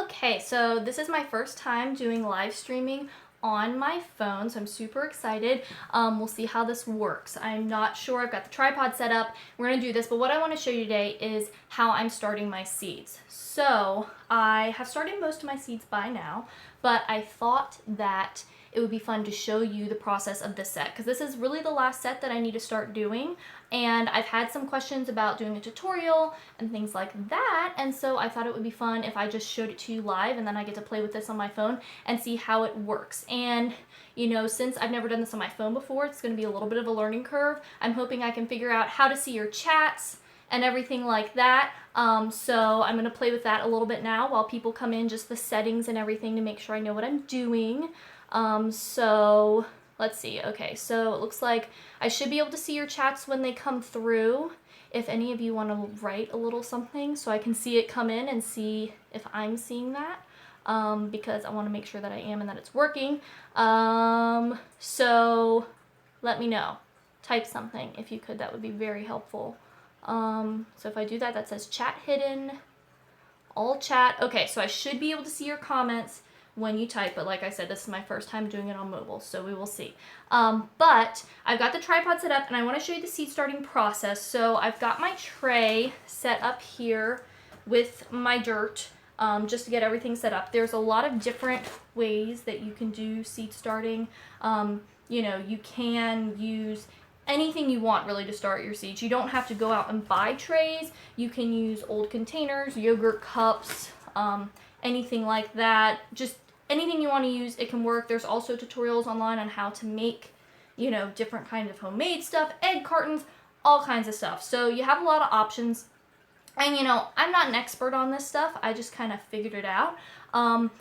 Okay, so this is my first time doing live streaming on my phone, so I'm super excited. We'll see how this works. I'm not sure. I've got the tripod set up. We're going to do this, but what I want to show you today is how I'm starting my seeds. So I have started most of my seeds by now, but I thought that it would be fun to show you the process of this set because this is really the last set that I need to start doing, and I've had some questions about doing a tutorial and things like that, and so I thought it would be fun if I just showed it to you live and then I get to play with this on my phone and see how it works. And you know, since I've never done this on my phone before, it's going to be a little bit of a learning curve. I'm hoping I can figure out how to see your chats and everything like that. So I'm going to play with that a little bit now while people come in, just the settings and everything to make sure I know what I'm doing. So let's see. Okay, so it looks like I should be able to see your chats when they come through. If any of you want to write a little something so I can see it come in and see if I'm seeing that, because I want to make sure that I am and that it's working. So let me know. Type something if you could. That would be very helpful. So if I do that, that says chat hidden, all chat. Okay, so I should be able to see your comments when you type, but like I said, this is my first time doing it on mobile, so we will see. But I've got the tripod set up and I want to show you the seed starting process. So I've got my tray set up here with my dirt, just to get everything set up. There's a lot of different ways that you can do seed starting. You know, you can use anything you want really to start your seeds. You don't have to go out and buy trays. You can use old containers, yogurt cups, anything like that. Just anything you want to use, it can work. There's also tutorials online on how to make, you know, different kinds of homemade stuff, egg cartons, all kinds of stuff. So you have a lot of options. And you know, I'm not an expert on this stuff. I just kind of figured it out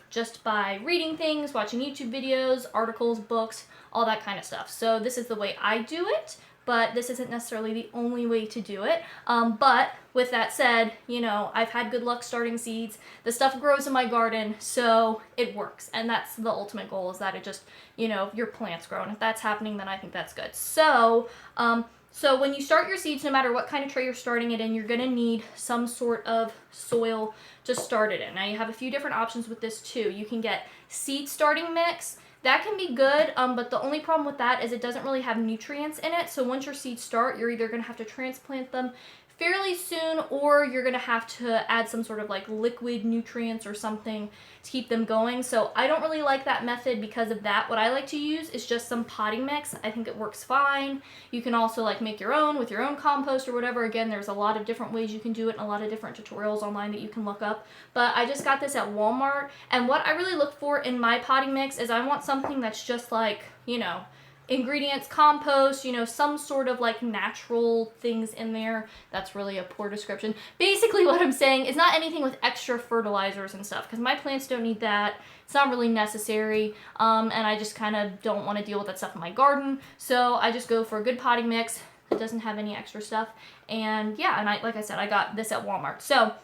just by reading things, watching YouTube videos, articles, books, all that kind of stuff. So this is the way I do it, but this isn't necessarily the only way to do it. But with that said, you know, I've had good luck starting seeds. The stuff grows in my garden, so it works. And that's the ultimate goal, is that it just, you know, your plants grow. And if that's happening, then I think that's good. So, so when you start your seeds, no matter what kind of tray you're starting it in, you're going to need some sort of soil to start it in. Now you have a few different options with this too. You can get seed starting mix. That can be good, but the only problem with that is it doesn't really have nutrients in it. So once your seeds start, you're either going to have to transplant them fairly soon, or you're going to have to add some sort of like liquid nutrients or something to keep them going. So I don't really like that method because of that. What I like to use is just some potting mix. I think it works fine. You can also like make your own with your own compost or whatever. Again, there's a lot of different ways you can do it and a lot of different tutorials online that you can look up. But I just got this at Walmart, and what I really look for in my potting mix is I want something that's just like, you know, ingredients, compost, you know, some sort of like natural things in there. That's really a poor description. Basically what I'm saying is not anything with extra fertilizers and stuff, because my plants don't need that. It's not really necessary, and I just kind of don't want to deal with that stuff in my garden. So I just go for a good potting mix that doesn't have any extra stuff. And yeah, and like I said, I got this at Walmart. So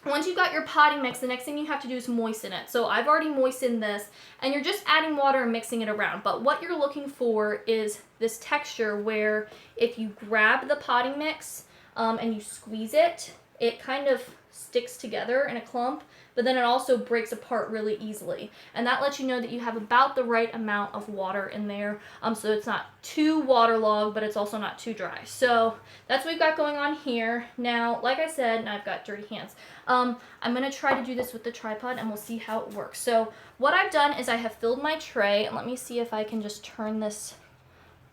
once you've got your potting mix, the next thing you have to do is moisten it. So I've already moistened this, and you're just adding water and mixing it around. But what you're looking for is this texture where if you grab the potting mix and you squeeze it, it kind of sticks together in a clump, but then it also breaks apart really easily. And that lets you know that you have about the right amount of water in there. So it's not too waterlogged, but it's also not too dry. So that's what we've got going on here. Now, like I said, and I've got dirty hands, I'm going to try to do this with the tripod and we'll see how it works. So what I've done is I have filled my tray, and let me see if I can just turn this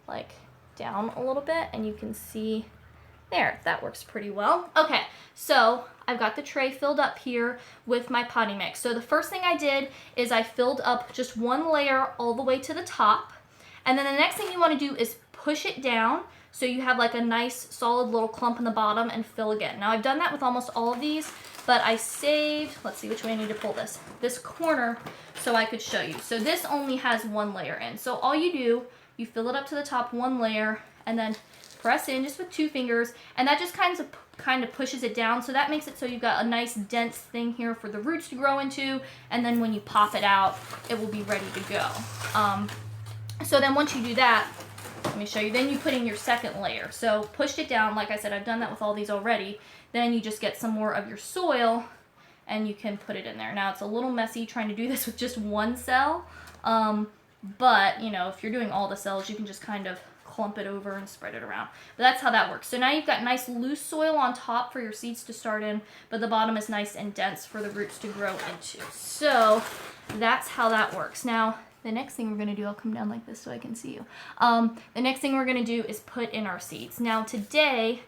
like down a little bit and you can see. There, that works pretty well. Okay, so I've got the tray filled up here with my potting mix. So the first thing I did is I filled up just one layer all the way to the top. And then the next thing you want to do is push it down so you have like a nice solid little clump in the bottom, and fill again. Now I've done that with almost all of these, but I saved, let's see which way I need to pull this corner so I could show you. So this only has one layer in. So all you do, you fill it up to the top, one layer, and then press in just with 2 fingers, and that just kind of pushes it down. So that makes it so you've got a nice dense thing here for the roots to grow into, and then when you pop it out, it will be ready to go. So then once you do that, let me show you, then you put in your second layer. So pushed it down, like I said, I've done that with all these already. Then you just get some more of your soil and you can put it in there. Now it's a little messy trying to do this with just one cell, but you know, if you're doing all the cells, you can just kind of clump it over and spread it around. But that's how that works. So now you've got nice loose soil on top for your seeds to start in, but the bottom is nice and dense for the roots to grow into. So that's how that works. Now, the next thing we're going to do, I'll come down like this so I can see you. The next thing we're going to do is put in our seeds. Now today,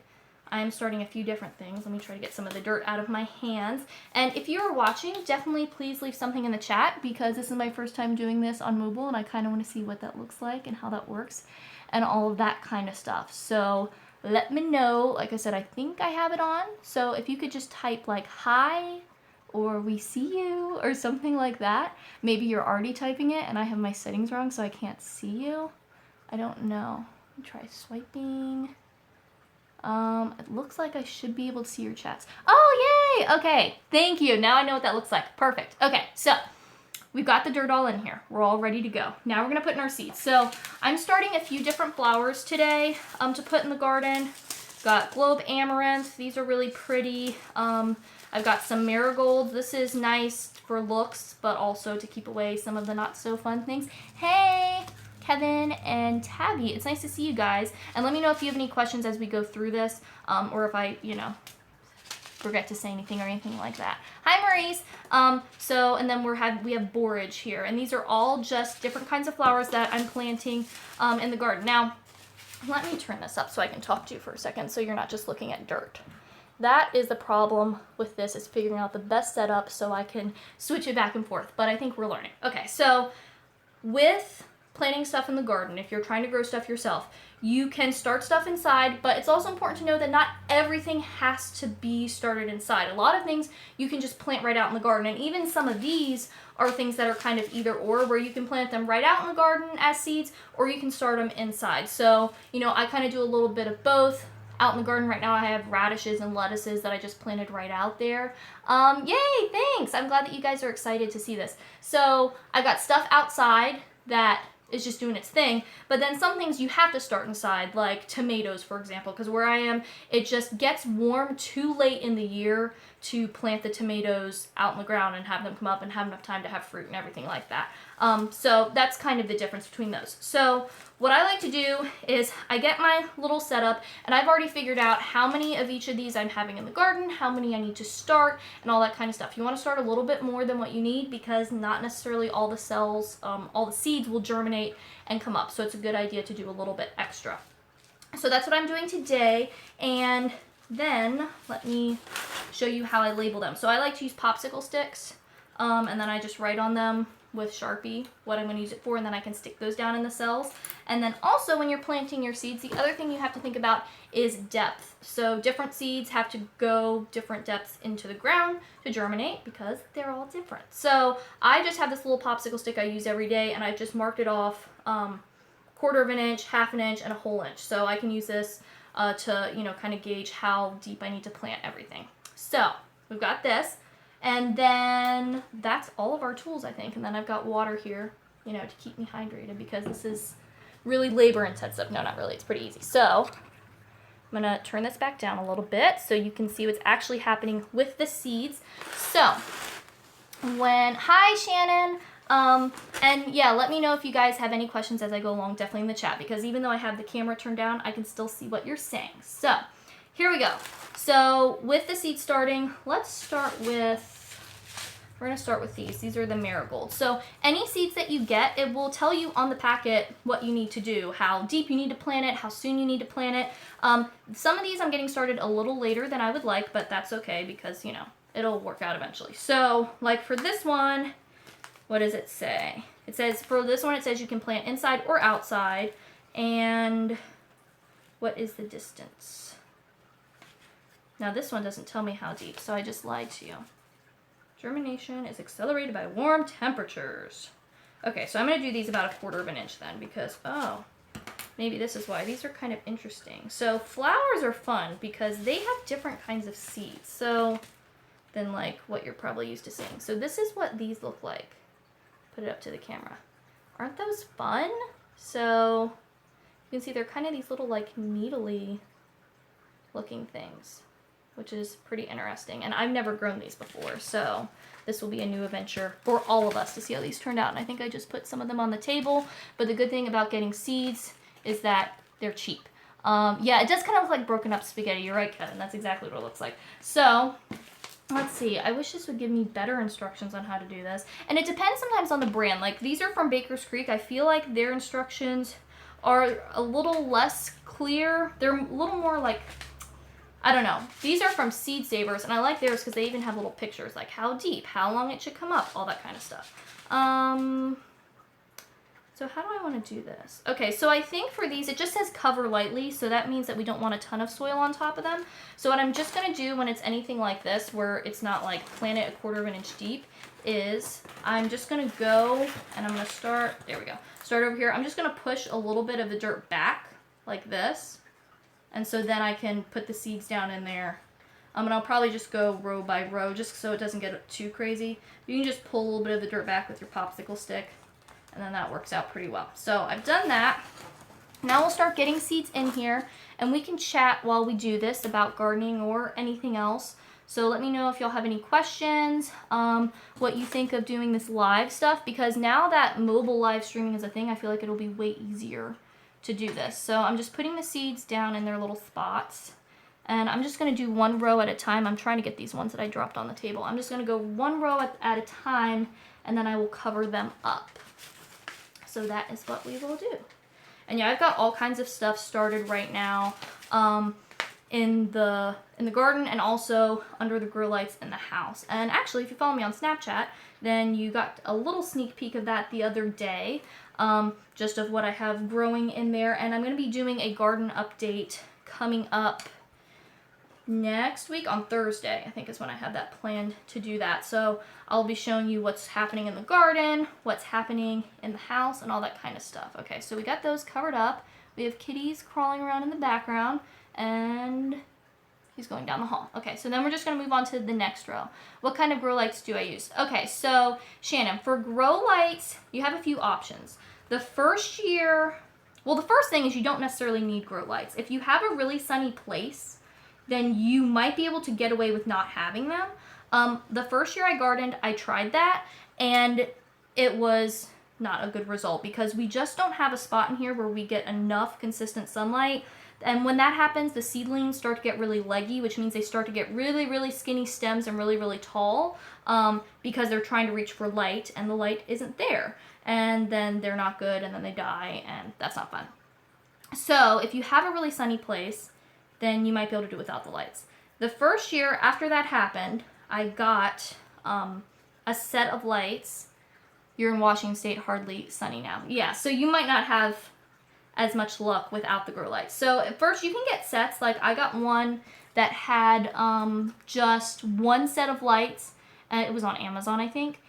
I'm starting a few different things. Let me try to get some of the dirt out of my hands. And if you are watching, definitely please leave something in the chat, because this is my first time doing this on mobile and I kind of want to see what that looks like and how that works and all of that kind of stuff. So let me know. Like I said, I think I have it on. So if you could just type like hi or we see you or something like that. Maybe you're already typing it and I have my settings wrong so I can't see you. I don't know. Let me try swiping. It looks like I should be able to see your chats. Oh, yay! Okay, thank you. Now I know what that looks like. Perfect. Okay, so we've got the dirt all in here. We're all ready to go. Now we're gonna put in our seeds. So I'm starting a few different flowers today to put in the garden. Got globe amaranth. These are really pretty. I've got some marigolds. This is nice for looks, but also to keep away some of the not so fun things. Hey, Kevin and Tabby, it's nice to see you guys. And let me know if you have any questions as we go through this, or if I, you know, forget to say anything or anything like that. Hi, Maurice. And then we have borage here, and these are all just different kinds of flowers that I'm planting in the garden. Now, let me turn this up so I can talk to you for a second, so you're not just looking at dirt. That is the problem with this, is figuring out the best setup so I can switch it back and forth, but I think we're learning. Okay, so with planting stuff in the garden, if you're trying to grow stuff yourself, you can start stuff inside, but it's also important to know that not everything has to be started inside. A lot of things you can just plant right out in the garden, and even some of these are things that are kind of either or, where you can plant them right out in the garden as seeds, or you can start them inside. So, you know, I kind of do a little bit of both. Out in the garden right now, I have radishes and lettuces that I just planted right out there. Yay, thanks. I'm glad that you guys are excited to see this. So I've got stuff outside that is just doing its thing, but then some things you have to start inside, like tomatoes, for example, because where I am, it just gets warm too late in the year to plant the tomatoes out in the ground and have them come up and have enough time to have fruit and everything like that. So that's kind of the difference between those. So what I like to do is I get my little setup, and I've already figured out how many of each of these I'm having in the garden, how many I need to start, and all that kind of stuff. You want to start a little bit more than what you need, because not necessarily all the cells, all the seeds will germinate and come up. So it's a good idea to do a little bit extra. So that's what I'm doing today. And then let me show you how I label them. So I like to use popsicle sticks, and then I just write on them with Sharpie what I'm going to use it for, and then I can stick those down in the cells. And then also when you're planting your seeds, the other thing you have to think about is depth. So different seeds have to go different depths into the ground to germinate, because they're all different. So I just have this little popsicle stick I use every day, and I've just marked it off 1/4 of an inch, 1/2 an inch, and a whole inch. So I can use this to, you know, kind of gauge how deep I need to plant everything. So we've got this. And then that's all of our tools, I think. And then I've got water here, you know, to keep me hydrated, because this is really labor intensive. No, not really. It's pretty easy. So I'm going to turn this back down a little bit so you can see what's actually happening with the seeds. So hi, Shannon. And yeah, let me know if you guys have any questions as I go along, definitely in the chat, because even though I have the camera turned down, I can still see what you're saying. So here we go. So with the seed starting, we're going to start with these. These are the marigolds. So any seeds that you get, it will tell you on the packet what you need to do, how deep you need to plant it, how soon you need to plant it. Some of these I'm getting started a little later than I would like, but that's okay, because, you know, it'll work out eventually. So like for this one, what does it say? It says, for this one, it says you can plant inside or outside. And what is the distance? Now this one doesn't tell me how deep, so I just lied to you. Germination is accelerated by warm temperatures. Okay, so I'm going to do these about 1/4 of an inch then, because, oh, maybe this is why. These are kind of interesting. So flowers are fun because they have different kinds of seeds, so than like what you're probably used to seeing. So this is what these look like. Put it up to the camera. Aren't those fun? So you can see they're kind of these little like needly looking things which is pretty interesting. And I've never grown these before, so this will be a new adventure for all of us to see how these turned out. And I think I just put some of them on the table, but the good thing about getting seeds is that they're cheap. Yeah, it does kind of look like broken up spaghetti. You're right, Kevin. That's exactly what it looks like. So let's see. I wish this would give me better instructions on how to do this. And it depends sometimes on the brand. Like, these are from Baker's Creek. I feel like their instructions are a little less clear. They're a little more like, I don't know. These are from Seed Savers, and I like theirs because they even have little pictures, like how deep, how long it should come up, all that kind of stuff. So how do I want to do this? Okay, so I think for these, it just says cover lightly, so that means that we don't want a ton of soil on top of them. So what I'm just going to do when it's anything like this, where it's not like plant it 1/4 of an inch deep, is I'm just going to go, and I'm going to start, there we go, start over here. I'm just going to push a little bit of the dirt back, like this. And so then I can put the seeds down in there. And I'll probably just go row by row, just so it doesn't get too crazy. You can just pull a little bit of the dirt back with your popsicle stick, and then that works out pretty well. So I've done that. Now we'll start getting seeds in here, and we can chat while we do this about gardening or anything else. So let me know if y'all have any questions, what you think of doing this live stuff, because now that mobile live streaming is a thing, I feel like it'll be way easier to do this. So I'm just putting the seeds down in their little spots, and I'm just going to do one row at a time. I'm trying to get these ones that I dropped on the table. I'm just going to go one row at a time, and then I will cover them up. So that is what we will do. And yeah, I've got all kinds of stuff started right now in the garden, and also under the grow lights in the house. And actually, if you follow me on Snapchat, then you got a little sneak peek of that the other day, just of what I have growing in there. And I'm going to be doing a garden update coming up next week on Thursday, I think is when I have that planned to do that. So I'll be showing you what's happening in the garden, what's happening in the house, and all that kind of stuff. Okay, so we got those covered up. We have kitties crawling around in the background, and he's going down the hall. Okay, so then we're just going to move on to the next row. What kind of grow lights do I use? Okay, so Shannon, for grow lights, you have a few options. The first year, well, the first thing is you don't necessarily need grow lights. If you have a really sunny place, then you might be able to get away with not having them. The first year I gardened, I tried that, and it was not a good result because we just don't have a spot in here where we get enough consistent sunlight. And when that happens, the seedlings start to get really leggy, which means they start to get really, really skinny stems and really, really tall because they're trying to reach for light, and the light isn't there. And then they're not good, and then they die, and that's not fun. So if you have a really sunny place, then you might be able to do without the lights. The first year after that happened, I got a set of lights. You're in Washington State, hardly sunny now. Yeah, so you might not have as much luck without the grow lights. So at first you can get sets. Like I got one that had just one set of lights, and it was on Amazon, I think.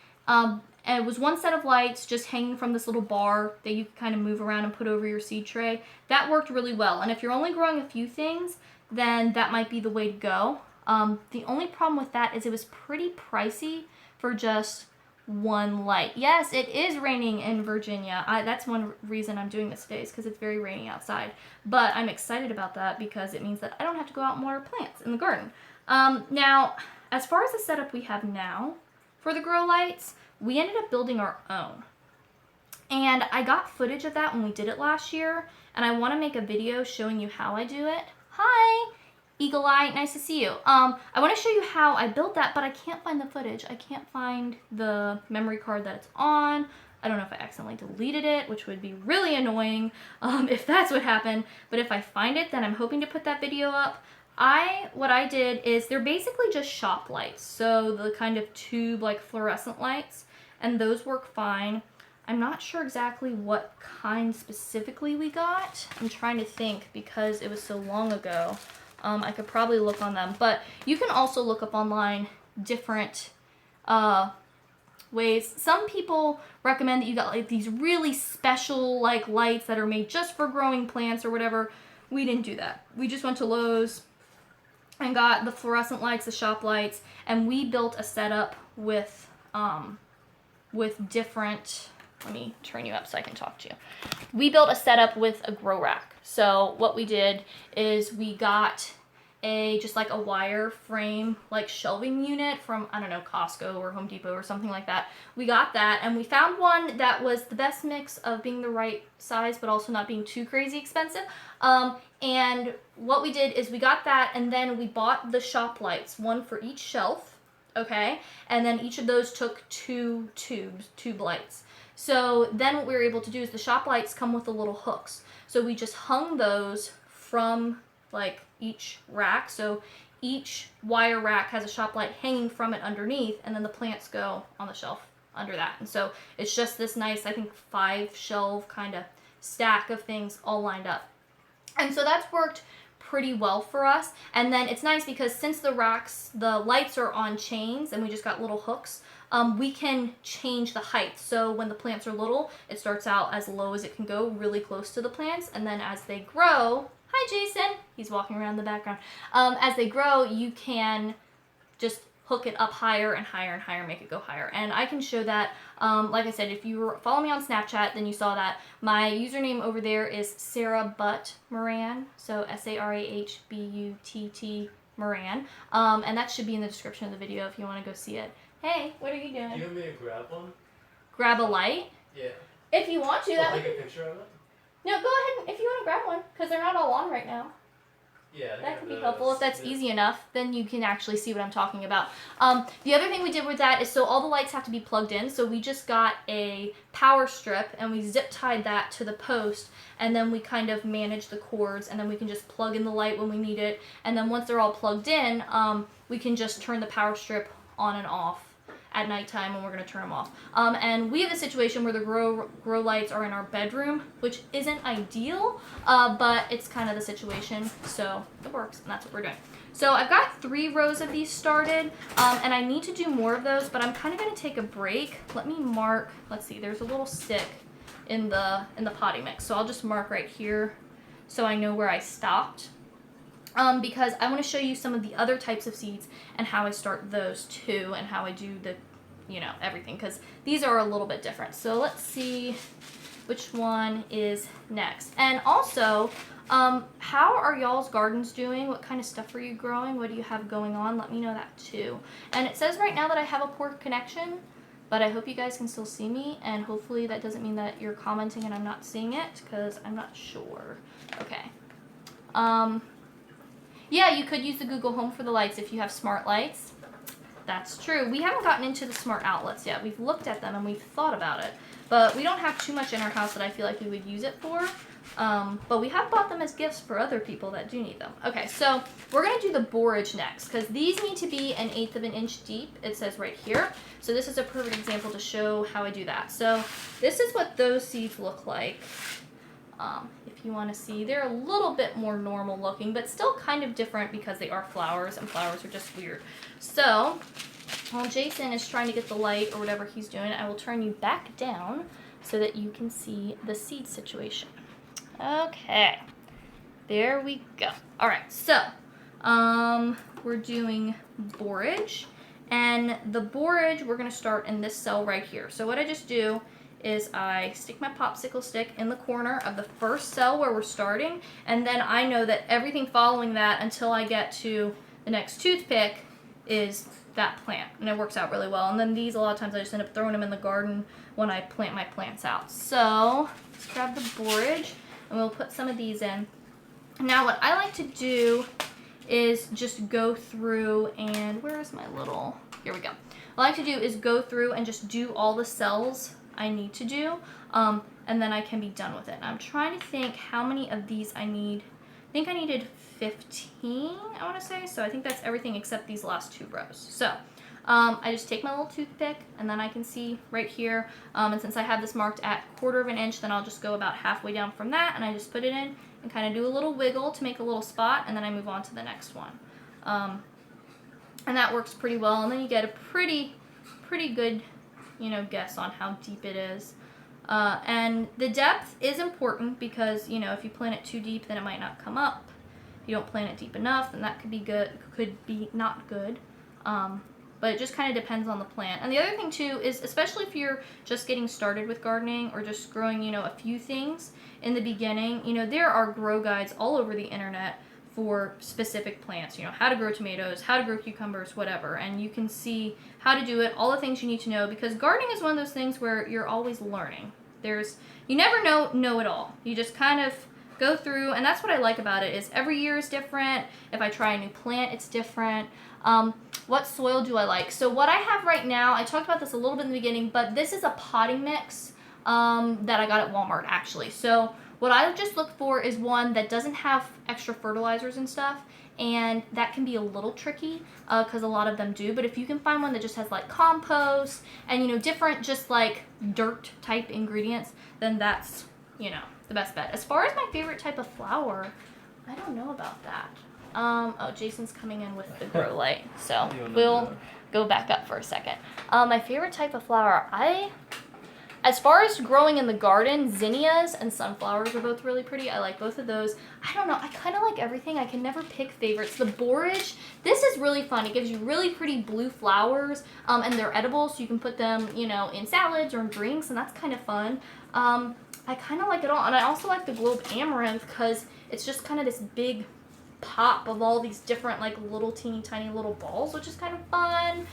And it was one set of lights just hanging from this little bar that you could kind of move around and put over your seed tray. That worked really well. And if you're only growing a few things, then that might be the way to go. The only problem with that is it was pretty pricey for just one light. Yes, it is raining in Virginia. That's one reason I'm doing this today, is because it's very rainy outside. But I'm excited about that because it means that I don't have to go out and water plants in the garden. Now, as far as the setup we have now for the grow lights, we ended up building our own. And I got footage of that when we did it last year, and I want to make a video showing you how I do it. Hi, Eagle Eye, nice to see you. I want to show you how I built that, but I can't find the footage. I can't find the memory card that it's on. I don't know if I accidentally deleted it, which would be really annoying if that's what happened. But if I find it, then I'm hoping to put that video up. What I did is they're basically just shop lights. So the kind of tube like fluorescent lights, and those work fine. I'm not sure exactly what kind specifically we got. I'm trying to think because it was so long ago. I could probably look on them, but you can also look up online different ways. Some people recommend that you got like these really special like lights that are made just for growing plants or whatever. We didn't do that. We just went to Lowe's and got the fluorescent lights, the shop lights, and we built a setup with different, let me turn you up so I can talk to you. We built a setup with a grow rack. So what we did is we got just like a wire frame, like shelving unit from, I don't know, Costco or Home Depot or something like that. We got that, and we found one that was the best mix of being the right size, but also not being too crazy expensive. And what we did is we got that, and then we bought the shop lights, one for each shelf, okay? And then each of those took two tube lights. So then what we were able to do is the shop lights come with the little hooks. So we just hung those from like each rack. So each wire rack has a shop light hanging from it underneath, and then the plants go on the shelf under that. And so it's just this nice, I think 5 shelf kind of stack of things all lined up. And so that's worked pretty well for us. And then it's nice because since the lights are on chains and we just got little hooks, we can change the height. So when the plants are little, it starts out as low as it can go, really close to the plants. And then as they grow, hi Jason, he's walking around the background. As they grow, you can just hook it up higher and higher and higher, make it go higher. And I can show that, like I said, if you were following me on Snapchat, then you saw that. My username over there is Sarah Butt Moran, so SARAHBUTT Moran. And that should be in the description of the video if you want to go see it. Hey, what are you doing? Do you want me to grab one? Grab a light? Yeah. If you want to, that take a picture of it? No, go ahead if you want to grab one, because they're not all on right now. Yeah, that could be helpful. If that's easy enough, then you can actually see what I'm talking about. The other thing we did with that is, so all the lights have to be plugged in, so we just got a power strip and we zip tied that to the post, and then we kind of manage the cords, and then we can just plug in the light when we need it, and then once they're all plugged in, we can just turn the power strip on and off at nighttime when we're going to turn them off. And we have a situation where the grow lights are in our bedroom, which isn't ideal, but it's kind of the situation, so it works, and that's what we're doing. So I've got 3 rows of these started, and I need to do more of those, but I'm kind of going to take a break. Let me mark, let's see, there's a little stick in the potting mix, so I'll just mark right here so I know where I stopped. Because I want to show you some of the other types of seeds and how I start those too, and how I do the, everything, because these are a little bit different. So let's see which one is next. And also, how are y'all's gardens doing? What kind of stuff are you growing? What do you have going on? Let me know that too. And it says right now that I have a poor connection, but I hope you guys can still see me, and hopefully that doesn't mean that you're commenting and I'm not seeing it, because I'm not sure. Okay. Yeah, you could use the Google Home for the lights if you have smart lights. That's true. We haven't gotten into the smart outlets yet. We've looked at them and we've thought about it, but we don't have too much in our house that I feel like we would use it for. But we have bought them as gifts for other people that do need them. Okay, so we're going to do the borage next, because these need to be 1/8 of an inch deep. It says right here. So this is a perfect example to show how I do that. So this is what those seeds look like. If you want to see, they're a little bit more normal looking, but still kind of different because they are flowers, and flowers are just weird. So while Jason is trying to get the light or whatever he's doing, I will turn you back down so that you can see the seed situation. Okay, there we go. All right, so we're doing borage, and the borage we're going to start in this cell right here. So what I just do is I stick my popsicle stick in the corner of the first cell where we're starting, and then I know that everything following that until I get to the next toothpick is that plant, and it works out really well. And then these, a lot of times I just end up throwing them in the garden when I plant my plants out. So let's grab the borage, and we'll put some of these in. Now what I like to do is just go through and, where is my little, here we go. What I like to do is go through and just do all the cells I need to do, and then I can be done with it. And I'm trying to think how many of these I need. I think I needed 15, I want to say, so I think that's everything except these last 2 rows. So I just take my little toothpick, and then I can see right here, and since I have this marked at 1/4 of an inch, then I'll just go about halfway down from that, and I just put it in and kind of do a little wiggle to make a little spot, and then I move on to the next one. And that works pretty well, and then you get a pretty good guess on how deep it is. And the depth is important because, if you plant it too deep, then it might not come up. If you don't plant it deep enough, then that could be good, could be not good. But it just kind of depends on the plant. And the other thing too is, especially if you're just getting started with gardening or just growing, a few things in the beginning, there are grow guides all over the internet for specific plants, you know, how to grow tomatoes, how to grow cucumbers, whatever, and you can see how to do it, all the things you need to know, because gardening is one of those things where you're always learning. You never know it all. You just kind of go through, and that's what I like about it, is every year is different. If I try a new plant, it's different. What soil do I like? So what I have right now, I talked about this a little bit in the beginning, but this is a potting mix that I got at Walmart, actually. So what I just look for is one that doesn't have extra fertilizers and stuff, and that can be a little tricky because a lot of them do. But if you can find one that just has like compost and, you know, different just like dirt type ingredients, then that's, you know, the best bet. As far as my favorite type of flower, I don't know about that. Oh, Jason's coming in with the grow light, so we'll go back up for a second. My favorite type of flower, as far as growing in the garden, zinnias and sunflowers are both really pretty. I like both of those. I don't know, I kind of like everything. I can never pick favorites. The borage, this is really fun. It gives you really pretty blue flowers, and they're edible, so you can put them, you know, in salads or in drinks, and that's kind of fun. I kind of like it all, and I also like the globe amaranth because it's just kind of this big pop of all these different like little teeny tiny little balls, which is kind of fun.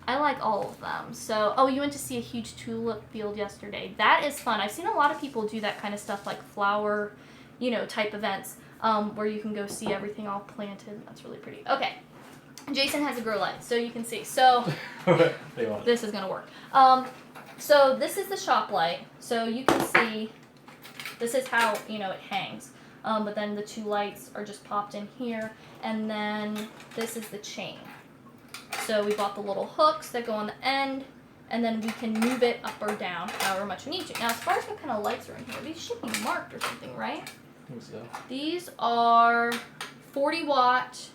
I like all of them. So, oh, you went to see a huge tulip field yesterday. That is fun. I've seen a lot of people do that kind of stuff, like flower, you know, type events, where you can go see everything all planted. That's really pretty. Okay, Jason has a grow light, so you can see. So this is gonna work. So this is the shop light. So you can see this is how, you know, it hangs. But then the two lights are just popped in here, and then this is the chain. So we bought the little hooks that go on the end, and then we can move it up or down however much we need to. Now, as far as what kind of lights are in here, these should be marked or something, right? I think so. These are 40 watt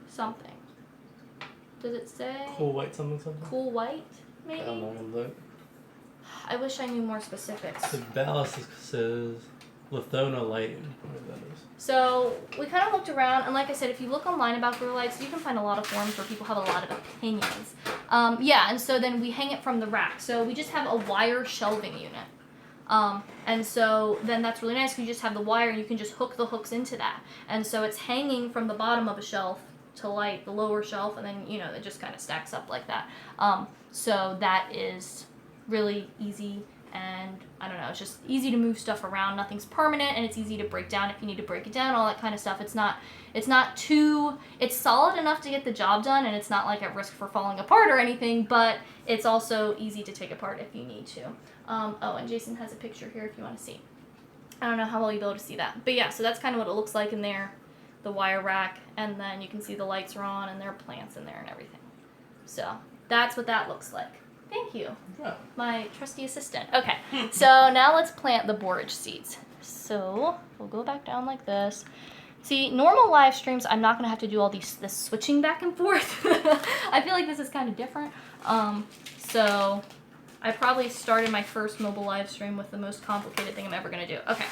something. Does it say? Cool white something? Cool white, maybe? I don't know, look. I wish I knew more specifics. The ballast says Lithona light. What that is. So we kind of looked around, and like I said, if you look online about grow lights, you can find a lot of forums where people have a lot of opinions. Yeah, and so then we hang it from the rack. So we just have a wire shelving unit. And so then that's really nice because you just have the wire and you can just hook the hooks into that. And so it's hanging from the bottom of a shelf to light the lower shelf, and then, you know, it just kind of stacks up like that. So that is really easy, and I don't know, it's just easy to move stuff around. Nothing's permanent, and it's easy to break down if you need to break it down, all that kind of stuff. It's solid enough to get the job done, and it's not like at risk for falling apart or anything, but it's also easy to take apart if you need to. Oh, and Jason has a picture here if you want to see. I don't know how well you'll be able to see that, but yeah, so that's kind of what it looks like in there, the wire rack, and then you can see the lights are on, and there are plants in there and everything. So that's what that looks like. Thank you, my trusty assistant. Okay, so now let's plant the borage seeds. So we'll go back down like this. See, normal live streams, I'm not gonna have to do all this switching back and forth. I feel like this is kind of different. So I probably started my first mobile live stream with the most complicated thing I'm ever gonna do. Okay,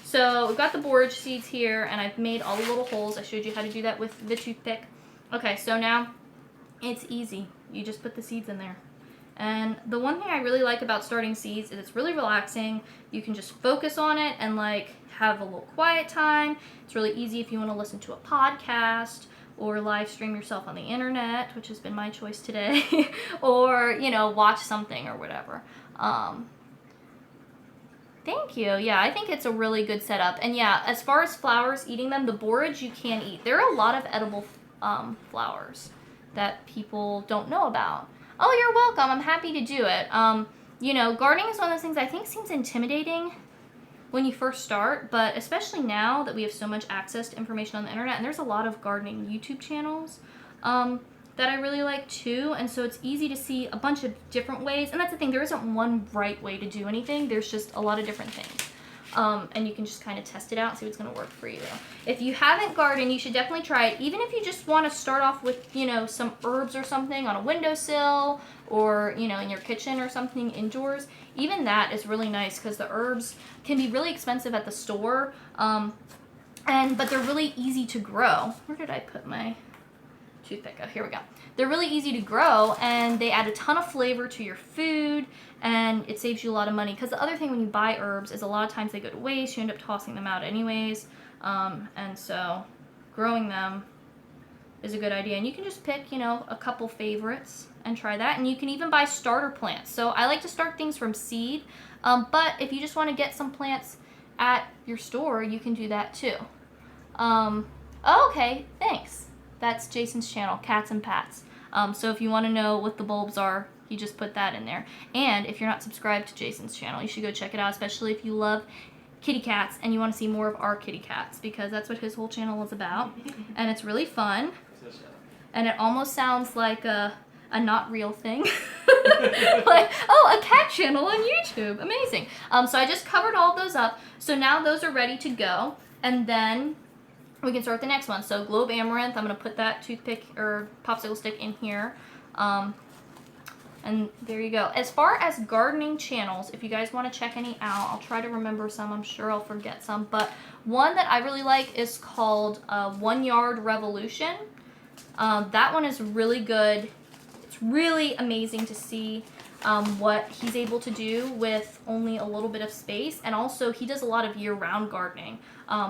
so we've got the borage seeds here, and I've made all the little holes. I showed you how to do that with the toothpick. Okay, so now it's easy. You just put the seeds in there. And the one thing I really like about starting seeds is it's really relaxing. You can just focus on it and like have a little quiet time. It's really easy if you want to listen to a podcast or live stream yourself on the internet, which has been my choice today, or, you know, watch something or whatever. Thank you. Yeah, I think it's a really good setup. And yeah, as far as flowers, eating them, the borage you can eat. There are a lot of edible flowers that people don't know about. Oh, you're welcome. I'm happy to do it. You know, gardening is one of those things I think seems intimidating when you first start, but especially now that we have so much access to information on the internet, and there's a lot of gardening YouTube channels that I really like too, and so it's easy to see a bunch of different ways, and that's the thing, there isn't one right way to do anything, there's just a lot of different things. And you can just kind of test it out and see what's going to work for you. If you haven't gardened, you should definitely try it. Even if you just want to start off with, you know, some herbs or something on a windowsill or, you know, in your kitchen or something indoors. Even that is really nice because the herbs can be really expensive at the store, but they're really easy to grow. Where did I put my toothpick? Oh, here we go. They're really easy to grow, and they add a ton of flavor to your food, and it saves you a lot of money. Because the other thing when you buy herbs is a lot of times they go to waste. You end up tossing them out anyways. And so growing them is a good idea. And you can just pick, a couple favorites and try that. And you can even buy starter plants. So I like to start things from seed. But if you just want to get some plants at your store, you can do that too. Okay, thanks. That's Jason's channel, Cats and Pats. So if you want to know what the bulbs are, you just put that in there. And if you're not subscribed to Jason's channel, you should go check it out, especially if you love kitty cats and you want to see more of our kitty cats, because that's what his whole channel is about. And it's really fun. And it almost sounds like a not real thing. Like, oh, a cat channel on YouTube. Amazing. So I just covered all those up. So now those are ready to go. And then we can start the next one. So globe amaranth, I'm going to put that toothpick or popsicle stick in here. And there you go. As far as gardening channels, if you guys want to check any out, I'll try to remember some. I'm sure I'll forget some. But one that I really like is called 1 Yard Revolution. That one is really good. It's really amazing to see what he's able to do with only a little bit of space. And also he does a lot of year-round gardening,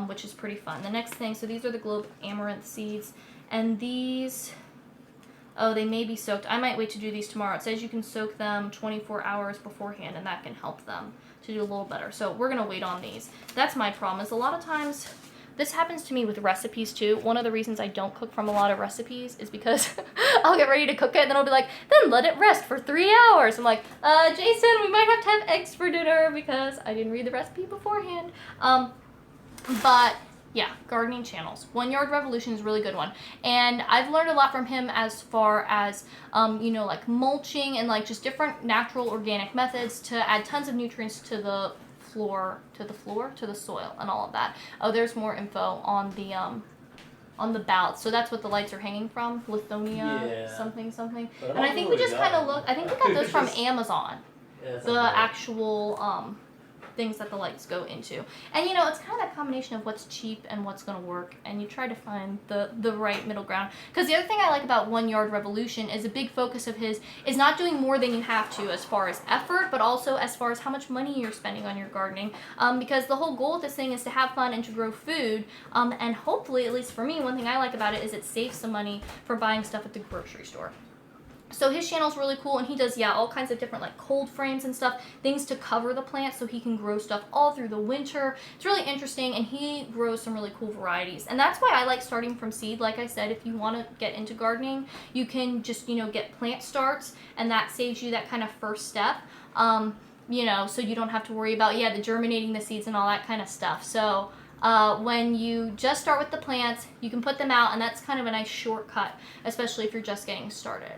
which is pretty fun. The next thing, so these are the globe amaranth seeds. And these... oh, they may be soaked. I might wait to do these tomorrow. It says you can soak them 24 hours beforehand, and that can help them to do a little better. So we're going to wait on these. That's my problem, is a lot of times, this happens to me with recipes too. One of the reasons I don't cook from a lot of recipes is because I'll get ready to cook it, and then I'll be like, then let it rest for 3 hours. I'm like, Jason, we might have to have eggs for dinner because I didn't read the recipe beforehand. But... yeah, gardening channels. 1 Yard Revolution is a really good one. And I've learned a lot from him as far as, like mulching and like just different natural organic methods to add tons of nutrients to the soil and all of that. Oh, there's more info on the ballot. So that's what the lights are hanging from. Lithonia, something. And I think we just kind of look, I think we got those from Amazon. Yeah, the actual, things that the lights go into. And it's kind of that combination of what's cheap and what's going to work, and you try to find the right middle ground. Because the other thing I like about 1 Yard Revolution is a big focus of his is not doing more than you have to as far as effort, but also as far as how much money you're spending on your gardening. Because the whole goal of this thing is to have fun and to grow food, and hopefully, at least for me, one thing I like about it is it saves some money for buying stuff at the grocery store. So his channel's really cool, and he does, all kinds of different, like, cold frames and stuff, things to cover the plant so he can grow stuff all through the winter. It's really interesting, and he grows some really cool varieties. And that's why I like starting from seed. Like I said, if you want to get into gardening, you can just, get plant starts, and that saves you that kind of first step, so you don't have to worry about, the germinating the seeds and all that kind of stuff. So... when you just start with the plants, you can put them out, and that's kind of a nice shortcut, especially if you're just getting started.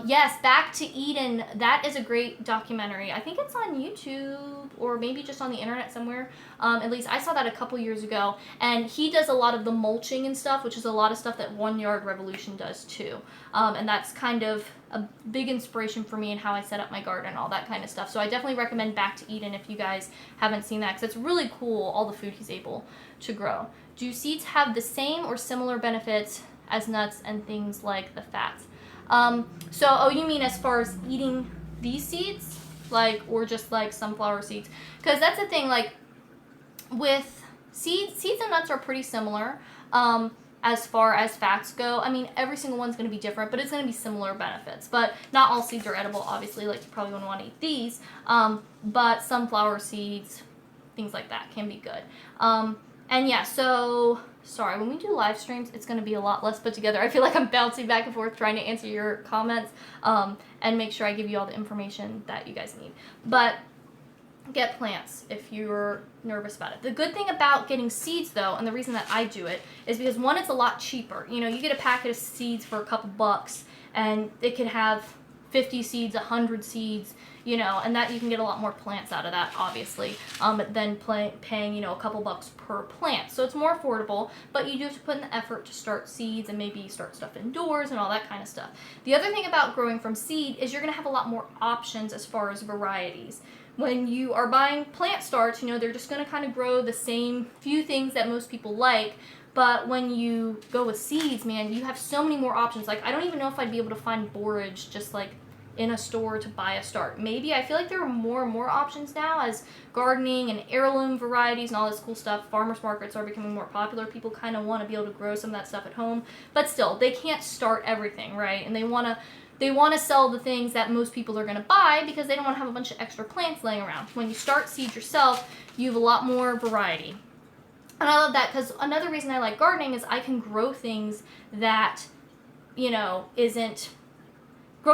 Yes, Back to Eden, that is a great documentary. I think it's on YouTube or maybe just on the internet somewhere. At least I saw that a couple years ago, and he does a lot of the mulching and stuff, which is a lot of stuff that 1 Yard Revolution does too. And that's kind of a big inspiration for me in how I set up my garden and all that kind of stuff. So I definitely recommend Back to Eden if you guys haven't seen that, because it's really cool, all the food he's able to grow. Do seeds have the same or similar benefits as nuts and things like the fats? You mean as far as eating these seeds? Or just like sunflower seeds? Because that's the thing, with seeds and nuts are pretty similar. As far as fats go, I mean, every single one's going to be different, but it's going to be similar benefits. But not all seeds are edible, obviously, you probably wouldn't want to eat these. But sunflower seeds, things like that can be good. Sorry, when we do live streams, it's going to be a lot less put together. I feel like I'm bouncing back and forth trying to answer your comments and make sure I give you all the information that you guys need. But get plants if you're nervous about it. The good thing about getting seeds, though, and the reason that I do it, is because, one, it's a lot cheaper. You get a packet of seeds for a couple bucks, and it can have 50 seeds, 100 seeds, and that you can get a lot more plants out of that, obviously, than paying, a couple bucks per plant. So it's more affordable, but you do have to put in the effort to start seeds and maybe start stuff indoors and all that kind of stuff. The other thing about growing from seed is you're going to have a lot more options as far as varieties. When you are buying plant starts, they're just going to kind of grow the same few things that most people like. But when you go with seeds, man, you have so many more options. I don't even know if I'd be able to find borage just in a store to buy a start. Maybe, I feel like there are more and more options now as gardening and heirloom varieties and all this cool stuff. Farmers markets are becoming more popular. People kind of want to be able to grow some of that stuff at home, but still, they can't start everything, right? And they want to sell the things that most people are going to buy because they don't want to have a bunch of extra plants laying around. When you start seeds yourself, you have a lot more variety. And I love that because another reason I like gardening is I can grow things that, grow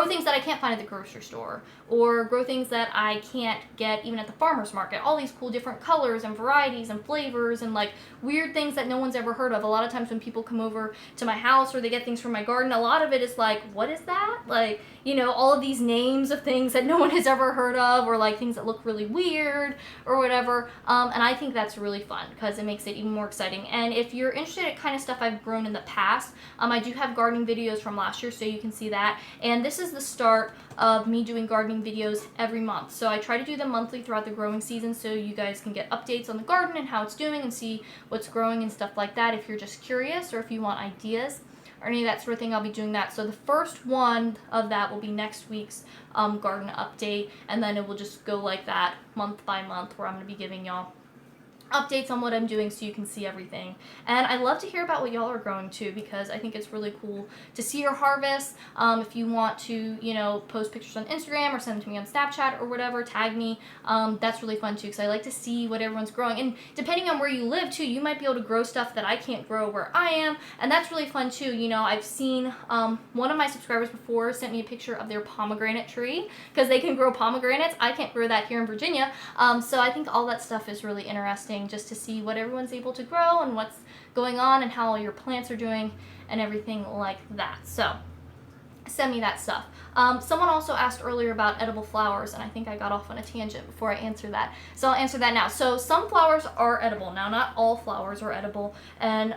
things that I can't find at the grocery store, or grow things that I can't get even at the farmer's market. All these cool different colors and varieties and flavors and like weird things that no one's ever heard of. A lot of times when people come over to my house or they get things from my garden, a lot of it is like, what is that? Like, all of these names of things that no one has ever heard of, or like things that look really weird or whatever. And I think that's really fun because it makes it even more exciting. And if you're interested in kind of stuff I've grown in the past, I do have gardening videos from last year, so you can see that. And this is the start of me doing gardening videos every month. So I try to do them monthly throughout the growing season so you guys can get updates on the garden and how it's doing and see what's growing and stuff like that if you're just curious or if you want ideas or any of that sort of thing. I'll be doing that. So the first one of that will be next week's garden update, and then it will just go like that month by month where I'm going to be giving y'all updates on what I'm doing so you can see everything. And I love to hear about what y'all are growing too, because I think it's really cool to see your harvest. If you want to, post pictures on Instagram or send them to me on Snapchat or whatever, tag me. That's really fun too, because I like to see what everyone's growing. And depending on where you live too, you might be able to grow stuff that I can't grow where I am, and that's really fun too. I've seen one of my subscribers before sent me a picture of their pomegranate tree, because they can grow pomegranates. I can't grow that here in Virginia. So I think all that stuff is really interesting, just to see what everyone's able to grow and what's going on and how all your plants are doing and everything like that. So send me that stuff. Someone also asked earlier about edible flowers, and I think I got off on a tangent before I answer that. So I'll answer that now. So some flowers are edible. Now, not all flowers are edible, and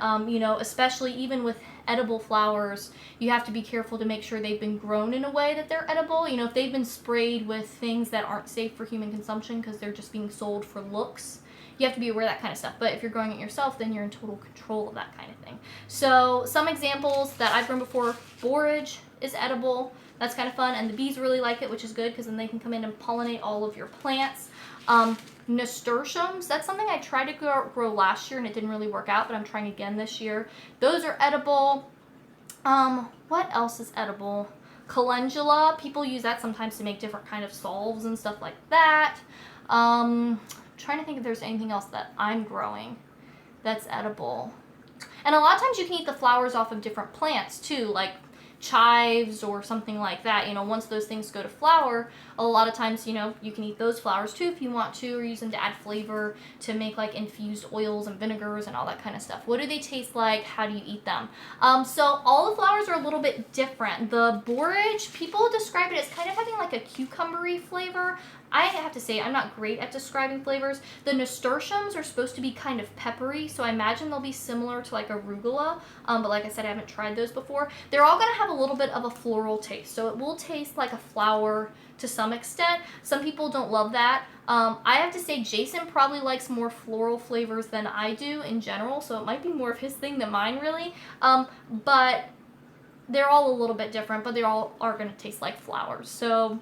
especially even with edible flowers, you have to be careful to make sure they've been grown in a way that they're edible. If they've been sprayed with things that aren't safe for human consumption because they're just being sold for looks, you have to be aware of that kind of stuff. But if you're growing it yourself, then you're in total control of that kind of thing. So some examples that I've grown before: borage is edible. That's kind of fun, and the bees really like it, which is good because then they can come in and pollinate all of your plants. Nasturtiums, that's something I tried to grow last year and it didn't really work out, but I'm trying again this year. Those are edible. What else is edible? Calendula, people use that sometimes to make different kind of salves and stuff like that. Trying to think if there's anything else that I'm growing that's edible. And a lot of times you can eat the flowers off of different plants too, like chives or something like that. Once those things go to flower, a lot of times, you can eat those flowers too if you want to, or use them to add flavor to make like infused oils and vinegars and all that kind of stuff. What do they taste like? How do you eat them? So all the flowers are a little bit different. The borage, people describe it as kind of having like a cucumbery flavor. I have to say, I'm not great at describing flavors. The nasturtiums are supposed to be kind of peppery, so I imagine they'll be similar to like arugula, but like I said, I haven't tried those before. They're all gonna have a little bit of a floral taste, so it will taste like a flower to some extent. Some people don't love that. I have to say, Jason probably likes more floral flavors than I do in general, so it might be more of his thing than mine, really. But they're all a little bit different, but they all are gonna taste like flowers. So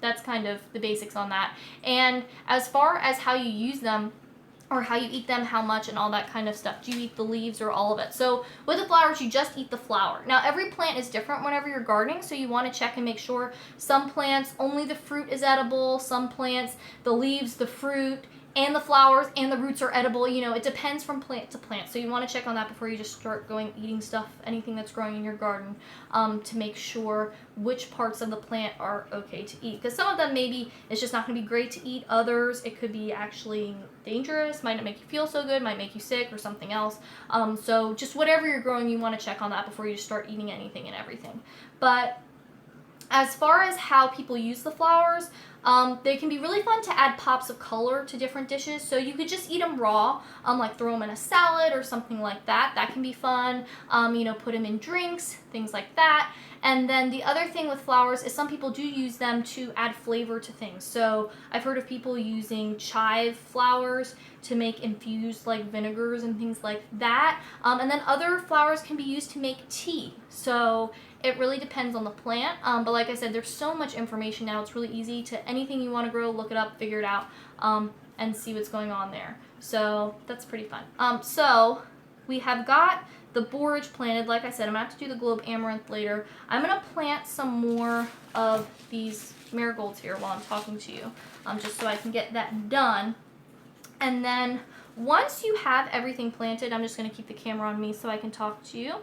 that's kind of the basics on that. And as far as how you use them or how you eat them, how much and all that kind of stuff, do you eat the leaves or all of it? So with the flowers, you just eat the flower. Now every plant is different whenever you're gardening, so you want to check and make sure. Some plants, only the fruit is edible. Some plants, the leaves, the fruit, and the flowers and the roots are edible. It depends from plant to plant. So you want to check on that before you just start eating stuff, anything that's growing in your garden, to make sure which parts of the plant are okay to eat. Because some of them maybe it's just not going to be great to eat. Others, it could be actually dangerous, might not make you feel so good, might make you sick or something else. So just whatever you're growing, you want to check on that before you just start eating anything and everything. But as far as how people use the flowers, they can be really fun to add pops of color to different dishes. So you could just eat them raw, like throw them in a salad or something like that. That can be fun. Put them in drinks, things like that. And then the other thing with flowers is some people do use them to add flavor to things. So I've heard of people using chive flowers to make infused like vinegars and things like that. And then other flowers can be used to make tea. So It really depends on the plant, but like I said, there's so much information now. It's really easy to anything you want to grow, look it up, figure it out, and see what's going on there. So that's pretty fun. So we have got the borage planted. Like I said, I'm going to have to do the globe amaranth later. I'm going to plant some more of these marigolds here while I'm talking to you, just so I can get that done. And then once you have everything planted, I'm just going to keep the camera on me so I can talk to you.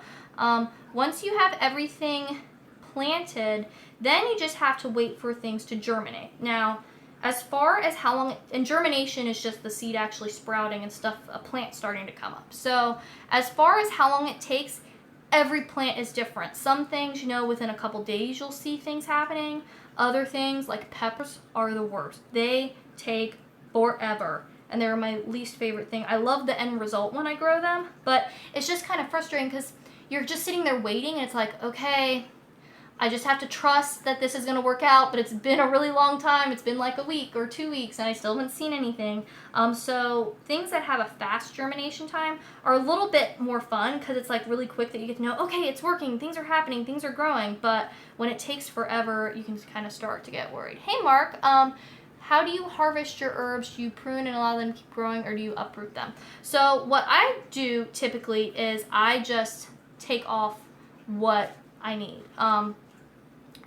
Once you have everything planted, then you just have to wait for things to germinate. Now, as far as how long, and germination is just the seed actually sprouting and stuff, a plant starting to come up. So as far as how long it takes, every plant is different. Some things, you know, within a couple days you'll see things happening. Other things, like peppers, are the worst. They take forever, and they're my least favorite thing. I love the end result when I grow them, but it's just kind of frustrating because you're just sitting there waiting, and it's like, okay, I just have to trust that this is going to work out, but it's been a really long time. It's been like a week or 2 weeks, and I still haven't seen anything. So things that have a fast germination time are a little bit more fun because it's like really quick that you get to know, okay, it's working, things are happening, things are growing. But when it takes forever, you can kind of start to get worried. Hey, Mark, how do you harvest your herbs? Do you prune and allow them to keep growing, or do you uproot them? So what I do typically is I just take off what I need.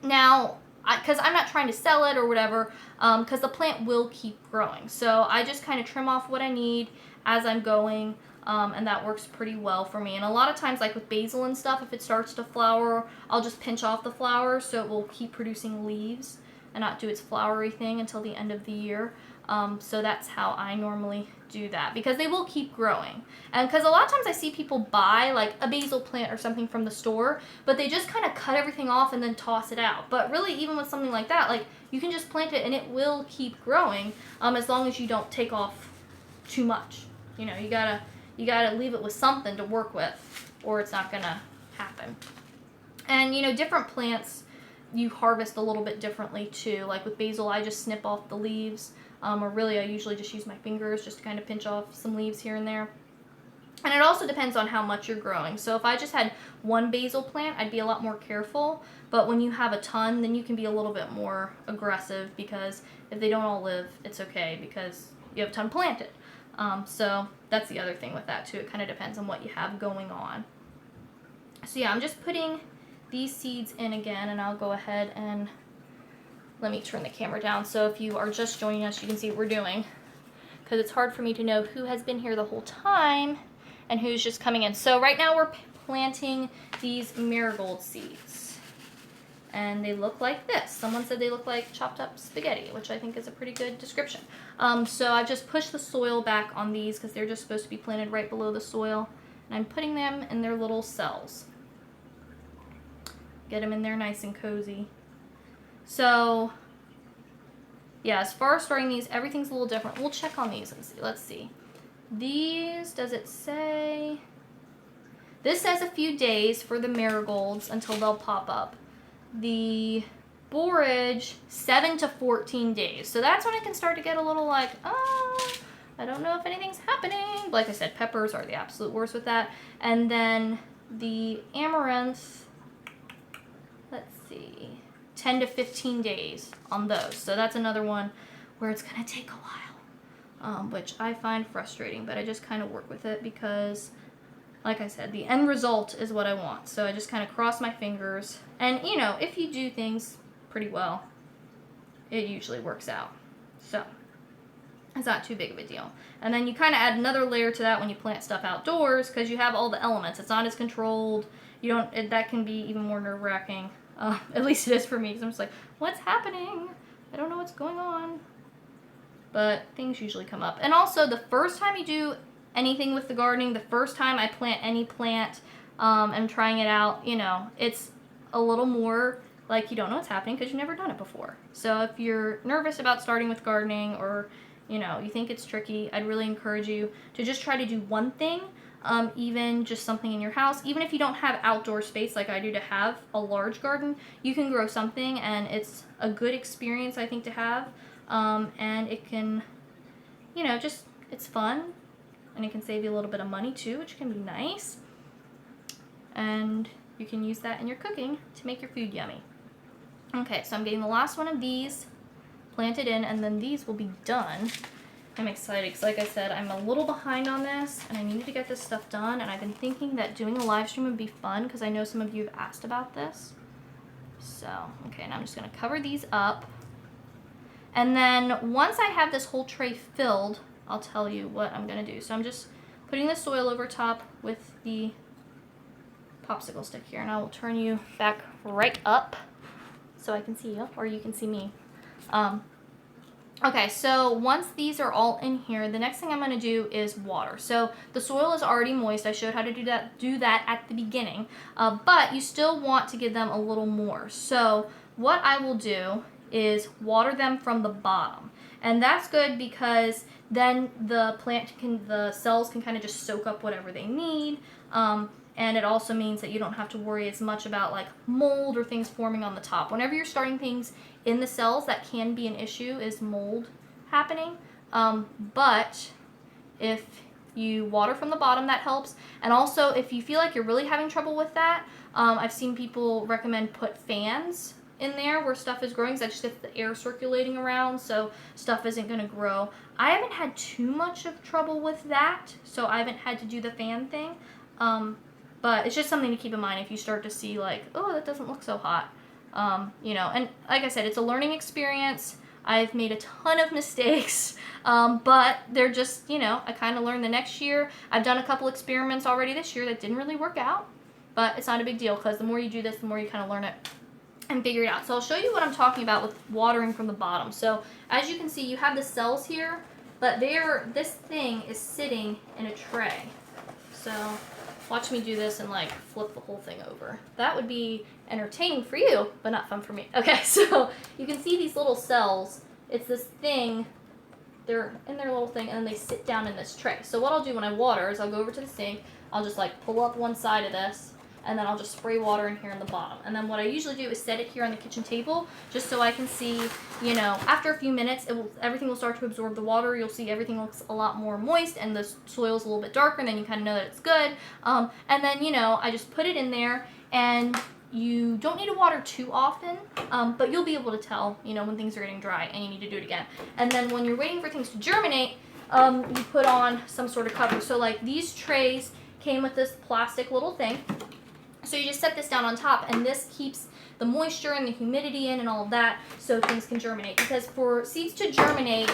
Now, because I'm not trying to sell it or whatever, because the plant will keep growing. So I just kind of trim off what I need as I'm going, and that works pretty well for me. And a lot of times, like with basil and stuff, if it starts to flower, I'll just pinch off the flowers so it will keep producing leaves and not do its flowery thing until the end of the year. So that's how I normally do that, because they will keep growing. And because a lot of times I see people buy like a basil plant or something from the store, but they just kind of cut everything off and then toss it out. But really, even with something like that, like you can just plant it and it will keep growing, as long as you don't take off too much. You know, you gotta leave it with something to work with, or it's not gonna happen. And you know, different plants you harvest a little bit differently too. Like with basil, I just snip off the leaves. Or really I usually just use my fingers just to kind of pinch off some leaves here and there. And it also depends on how much you're growing. So if I just had one basil plant, I'd be a lot more careful. But when you have a ton, then you can be a little bit more aggressive, because if they don't all live, it's okay because you have a ton planted. So that's the other thing with that too. It kind of depends on what you have going on. So yeah, I'm just putting these seeds in again, and I'll go ahead and let me turn the camera down so if you are just joining us, you can see what we're doing, because it's hard for me to know who has been here the whole time and who's just coming in. So right now we're planting these marigold seeds, and they look like this. Someone said they look like chopped up spaghetti, which I think is a pretty good description. So I've just pushed the soil back on these because they're just supposed to be planted right below the soil, and I'm putting them in their little cells. Get them in there nice and cozy. So, yeah, as far as starting these, everything's a little different. We'll check on these and see. Let's see. These, does it say? This says a few days for the marigolds until they'll pop up. The borage, 7 to 14 days. So that's when it can start to get a little like, oh, I don't know if anything's happening. Like I said, peppers are the absolute worst with that. And then the amaranth, let's see, 10 to 15 days on those. So that's another one where it's going to take a while, which I find frustrating, but I just kind of work with it because, like I said, the end result is what I want. So I just kind of cross my fingers. And, you know, if you do things pretty well, it usually works out. So it's not too big of a deal. And then you kind of add another layer to that when you plant stuff outdoors, because you have all the elements. It's not as controlled. You don't, that can be even more nerve-wracking. At least it is for me, because I'm just like, what's happening? I don't know what's going on. But things usually come up. And also, the first time you do anything with the gardening, the first time I plant any plant, and trying it out, you know, it's a little more like you don't know what's happening because you've never done it before. So if you're nervous about starting with gardening, or, you know, you think it's tricky, I'd really encourage you to just try to do one thing. Even just something in your house. Even if you don't have outdoor space like I do to have a large garden, you can grow something, and it's a good experience, I think, to have. And it can, you know, just, it's fun, and it can save you a little bit of money too, which can be nice. And you can use that in your cooking to make your food yummy. Okay, so I'm getting the last one of these planted in, and then these will be done. I'm excited because, like I said, I'm a little behind on this, and I need to get this stuff done, and I've been thinking that doing a live stream would be fun because I know some of you have asked about this. So, okay, and I'm just going to cover these up. And then once I have this whole tray filled, I'll tell you what I'm going to do. So I'm just putting the soil over top with the popsicle stick here, and I will turn you back right up so I can see you, or you can see me. Okay, so once these are all in here, the next thing I'm going to do is water. So the soil is already moist. I showed how to do that at the beginning, but you still want to give them a little more. So what I will do is water them from the bottom, and that's good because then the cells can kind of just soak up whatever they need. And it also means that you don't have to worry as much about like mold or things forming on the top. Whenever you're starting things in the cells, that can be an issue, is mold happening. But if you water from the bottom, that helps. And also, if you feel like you're really having trouble with that, I've seen people recommend put fans in there where stuff is growing, because that just gets the air circulating around, so stuff isn't going to grow. I haven't had too much of trouble with that, so I haven't had to do the fan thing. But it's just something to keep in mind if you start to see like, oh, that doesn't look so hot. You know, and like I said, it's a learning experience. I've made a ton of mistakes, but they're just, you know, I kind of learned the next year. I've done a couple experiments already this year that didn't really work out, but it's not a big deal because the more you do this, the more you kind of learn it and figure it out. So I'll show you what I'm talking about with watering from the bottom. So as you can see, you have the cells here, but this thing is sitting in a tray. So watch me do this and like flip the whole thing over. That would be entertaining for you, but not fun for me. Okay, so you can see these little cells. It's this thing, they're in their little thing, and then they sit down in this tray. So what I'll do when I water is I'll go over to the sink, I'll just like pull up one side of this, and then I'll just spray water in here in the bottom. And then what I usually do is set it here on the kitchen table, just so I can see, you know, after a few minutes, everything will start to absorb the water. You'll see everything looks a lot more moist, and the soil's a little bit darker, and then you kind of know that it's good. And then, you know, I just put it in there, and you don't need to water too often, but you'll be able to tell, you know, when things are getting dry and you need to do it again. And then when you're waiting for things to germinate, you put on some sort of cover. So like these trays came with this plastic little thing. So you just set this down on top, and this keeps the moisture and the humidity in and all of that, so things can germinate. Because for seeds to germinate,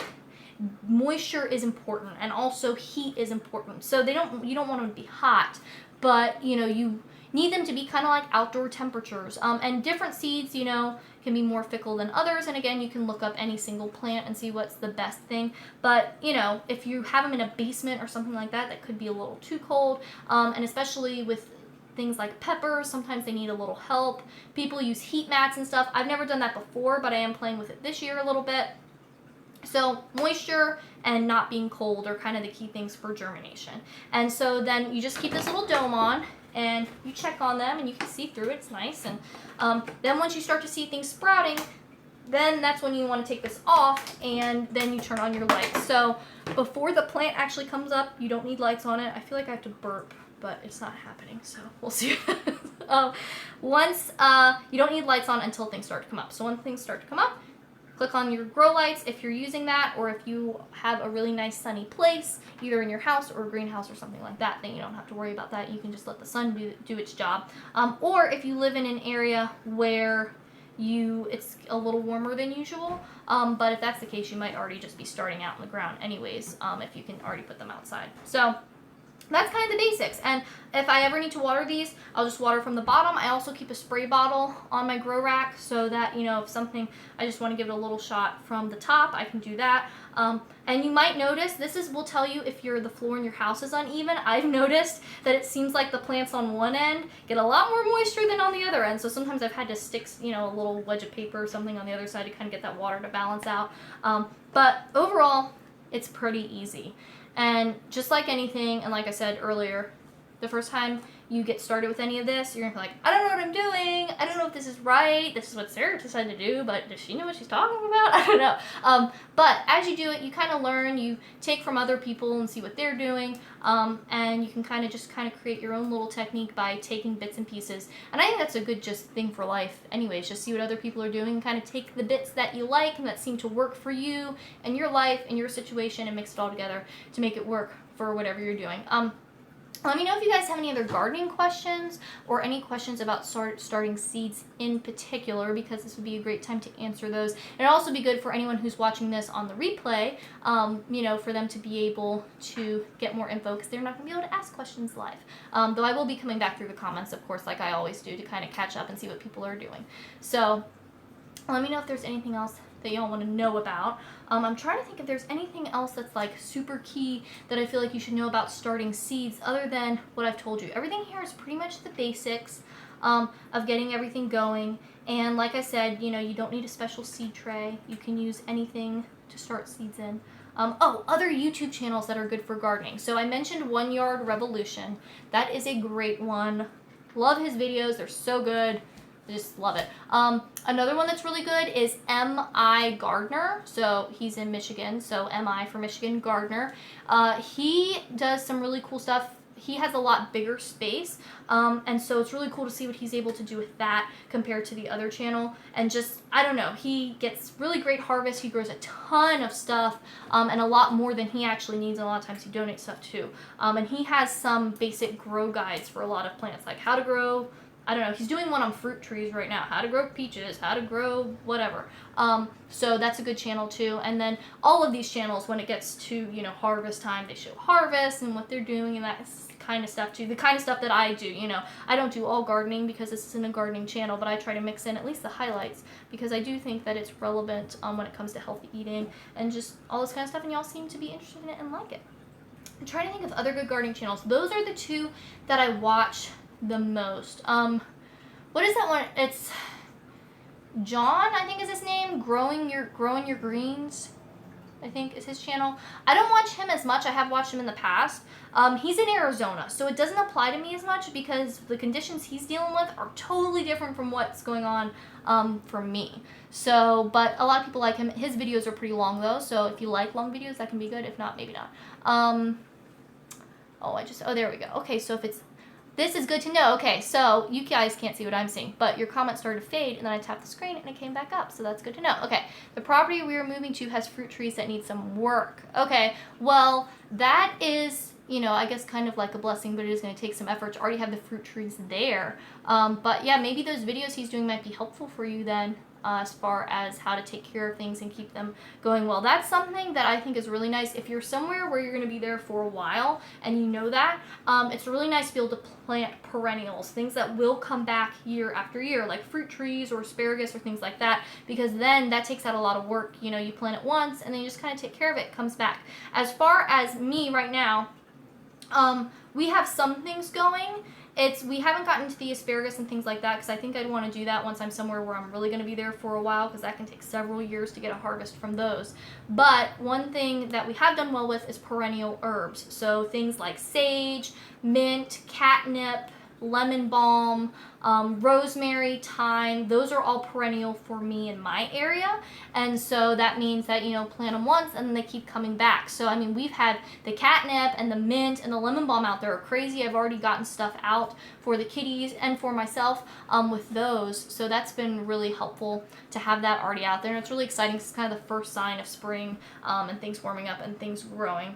moisture is important, and also heat is important. So you don't want them to be hot, but you know, you need them to be kind of like outdoor temperatures. And different seeds, you know, can be more fickle than others. And again, you can look up any single plant and see what's the best thing. But you know, if you have them in a basement or something like that, that could be a little too cold. And especially with things like peppers, sometimes they need a little help. People use heat mats and stuff. I've never done that before, but I am playing with it this year a little bit. So moisture and not being cold are kind of the key things for germination. And so then you just keep this little dome on, and you check on them, and you can see through it. It's nice. And then once you start to see things sprouting, then that's when you want to take this off, and then you turn on your lights. So before the plant actually comes up, you don't need lights on it. I feel like I have to burp, but it's not happening, so we'll see. You don't need lights on until things start to come up. So when things start to come up, click on your grow lights if you're using that, or if you have a really nice sunny place, either in your house or a greenhouse or something like that, then you don't have to worry about that. You can just let the sun do its job. Or if you live in an area where it's a little warmer than usual, but if that's the case, you might already just be starting out in the ground anyways, if you can already put them outside. So that's kind of the basics. And if I ever need to water these, I'll just water from the bottom. I also keep a spray bottle on my grow rack so that, you know, if something, I just want to give it a little shot from the top, I can do that. And you might notice, will tell you if the floor in your house is uneven. I've noticed that it seems like the plants on one end get a lot more moisture than on the other end. So sometimes I've had to stick, you know, a little wedge of paper or something on the other side to kind of get that water to balance out. But overall, it's pretty easy. And just like anything, and like I said earlier, the first time you get started with any of this, you're gonna be like, I don't know what I'm doing. I don't know if this is right. This is what Sarah decided to do, but does she know what she's talking about? I don't know. But as you do it, you kind of learn. You take from other people and see what they're doing, and you can kind of create your own little technique by taking bits and pieces. And I think that's a good just thing for life, anyways. Just see what other people are doing, kind of take the bits that you like and that seem to work for you and your life and your situation, and mix it all together to make it work for whatever you're doing. Let me know if you guys have any other gardening questions or any questions about starting seeds in particular, because this would be a great time to answer those. And it'd also be good for anyone who's watching this on the replay, for them to be able to get more info, because they're not going to be able to ask questions live. Though I will be coming back through the comments, of course, like I always do, to kind of catch up and see what people are doing. So let me know if there's anything else that y'all want to know about. I'm trying to think if there's anything else that's like super key that I feel like you should know about starting seeds other than what I've told you. Everything here is pretty much the basics of getting everything going. And like I said, you don't need a special seed tray. You can use anything to start seeds in. Other YouTube channels that are good for gardening. So I mentioned 1 Yard Revolution. That is a great one. Love his videos. They're so good. I just love it. Another one that's really good is M.I. Gardner. So he's in Michigan. So M.I. for Michigan, Gardner. He does some really cool stuff. He has a lot bigger space. And so it's really cool to see what he's able to do with that compared to the other channel. And just, I don't know, he gets really great harvest. He grows a ton of stuff, and a lot more than he actually needs. And a lot of times he donates stuff too. And he has some basic grow guides for a lot of plants, like how to grow, I don't know, he's doing one on fruit trees right now. How to grow peaches, how to grow whatever. So that's a good channel too. And then all of these channels, when it gets to, harvest time, they show harvest and what they're doing and that kind of stuff too. The kind of stuff that I do, I don't do all gardening because this isn't a gardening channel, but I try to mix in at least the highlights because I do think that it's relevant when it comes to healthy eating and just all this kind of stuff, and y'all seem to be interested in it and like it. I'm trying to think of other good gardening channels. Those are the two that I watch the most. What is that one? It's John, I think is his name. Growing Your Greens, I think is his channel. I don't watch him as much. I have watched him in the past. He's in Arizona, so it doesn't apply to me as much because the conditions he's dealing with are totally different from what's going on for me. So, but a lot of people like him. His videos are pretty long though, so if you like long videos, that can be good. If not, maybe not. There we go. Okay, so if it's this is good to know. Okay, so you guys can't see what I'm seeing, but your comment started to fade, and then I tapped the screen, and it came back up, so that's good to know. Okay, the property we are moving to has fruit trees that need some work. Okay, well, that is, I guess kind of like a blessing, but it is going to take some effort to already have the fruit trees there. But yeah, maybe those videos he's doing might be helpful for you then. As far as how to take care of things and keep them going well. That's something that I think is really nice. If you're somewhere where you're going to be there for a while and you know that, it's really nice to be able to plant perennials, things that will come back year after year, like fruit trees or asparagus or things like that, because then that takes out a lot of work. You plant it once and then you just kind of take care of it, it comes back. As far as me right now, we have some things going. We haven't gotten to the asparagus and things like that because I think I'd want to do that once I'm somewhere where I'm really going to be there for a while, because that can take several years to get a harvest from those. But one thing that we have done well with is perennial herbs. So things like sage, mint, catnip, lemon balm, rosemary, thyme, those are all perennial for me in my area. And so that means that, plant them once and then they keep coming back. So, I mean, we've had the catnip and the mint and the lemon balm out there are crazy. I've already gotten stuff out for the kitties and for myself with those. So that's been really helpful to have that already out there. And it's really exciting. It's kind of the first sign of spring and things warming up and things growing.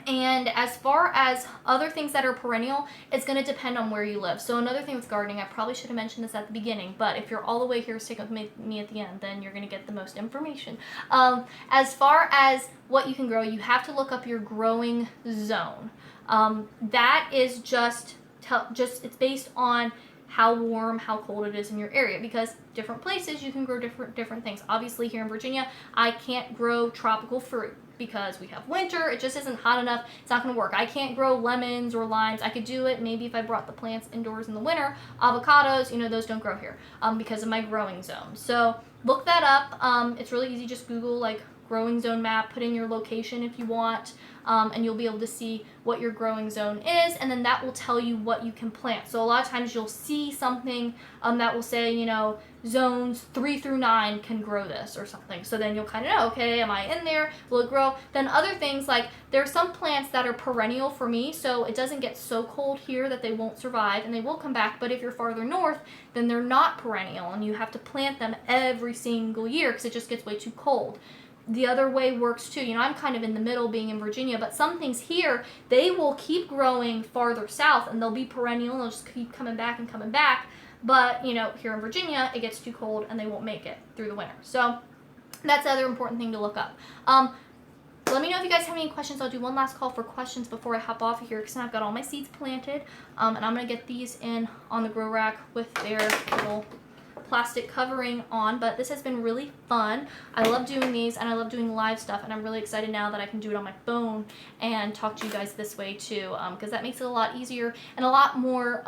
And as far as other things that are perennial, it's going to depend on where you live. So another thing with gardening, I probably should have mentioned this at the beginning, but if you're all the way here, stick with me at the end, then you're going to get the most information. As far as what you can grow, you have to look up your growing zone. That is just it's based on how warm, how cold it is in your area, because different places you can grow different things. Obviously here in Virginia, I can't grow tropical fruit because we have winter. It just isn't hot enough. It's not going to work. I can't grow lemons or limes. I could do it maybe if I brought the plants indoors in the winter. Avocados, those don't grow here because of my growing zone. So look that up. It's really easy. Just Google like growing zone map, put in your location if you want, and you'll be able to see what your growing zone is, and then that will tell you what you can plant. So a lot of times you'll see something that will say, you know, zones 3 through 9 can grow this or something. So then you'll kind of know, okay, am I in there? Will it grow? Then other things, like there are some plants that are perennial for me, so it doesn't get so cold here that they won't survive, and they will come back. But if you're farther north, then they're not perennial, and you have to plant them every single year because it just gets way too cold. The other way works too. You know, I'm kind of in the middle being in Virginia, but some things here, they will keep growing farther south and they'll be perennial and they'll just keep coming back and coming back. But, you know, here in Virginia, it gets too cold and they won't make it through the winter. So that's the other important thing to look up. Let me know if you guys have any questions. I'll do one last call for questions before I hop off of here because I've got all my seeds planted. And I'm going to get these in on the grow rack with their little plastic covering on. But this has been really fun. I love doing these and I love doing live stuff, and I'm really excited now that I can do it on my phone and talk to you guys this way too, because that makes it a lot easier and a lot more